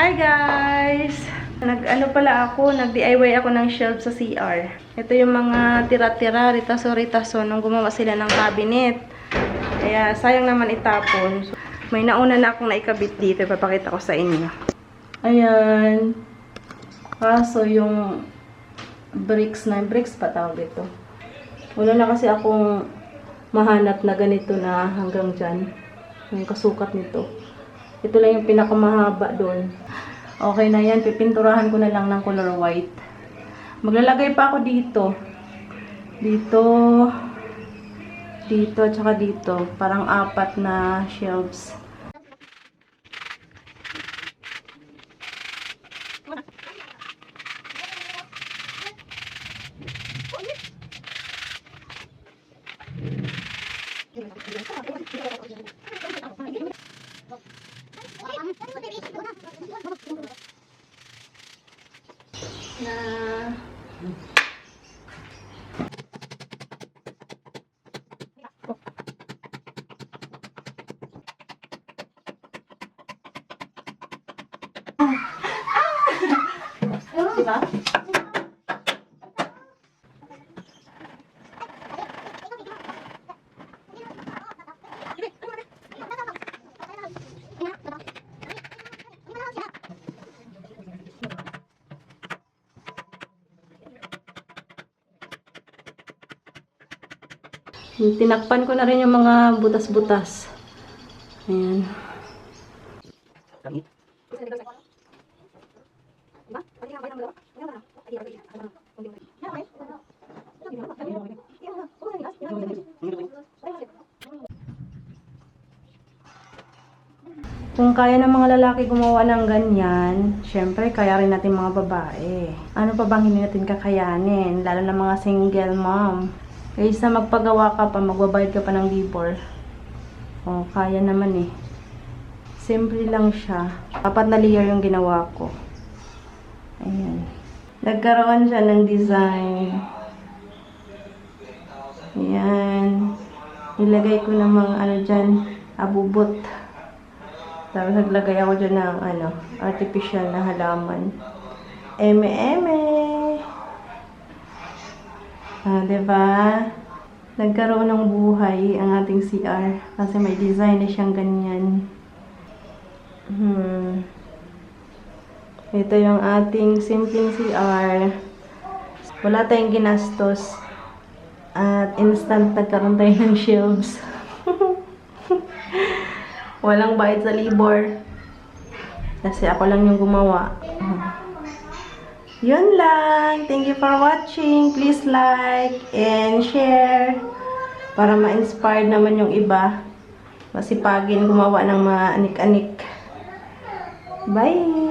Hi guys! Nag-DIY ako ng shelf sa CR. Ito yung mga tira-tira, ritaso-ritaso nung gumawa sila ng cabinet. Kaya sayang naman itapon. So, may nauna na akong naikabit dito. Ipapakita ko sa inyo. Ayan. Kaso yung bricks pa tawag ito. Wala na kasi akong mahanap na ganito na hanggang dyan. Yung kasukat nito. Ito lang yung pinakamahaba doon. Okay na yan. Pipinturahan ko na lang ng color white. Maglalagay pa ako dito. Dito, tsaka dito. Parang 4 na shelves. Diba? Tinakpan ko na rin yung mga butas-butas. Ayan. Kung kaya ng mga lalaki gumawa ng ganyan, syempre kaya rin natin mga babae. Ano pa bang hindi natin kakayanin? Lalo na mga single mom. Kaysa magpagawa ka pa, magbabayad ka pa ng labor. O, kaya naman eh. Simple lang siya. 4 na layer yung ginawa ko. Ayan. Nagkaroon siya ng design. Ayan. Nilagay ko ng mga dyan, abubot. Tapos naglagay ako dyan ng artificial na halaman. Eme-eme! Diba? Nagkaroon ng buhay ang ating CR. Kasi may design na siyang ganyan. Ito yung ating simpleng CR. Wala tayong ginastos. At instant nagkaroon tayo ng shelves. Walang bayad sa labor. Kasi ako lang yung gumawa. Yun lang. Thank you for watching. Please like and share. Para ma-inspire naman yung iba. Masipagin gumawa ng mga anik-anik. Bye!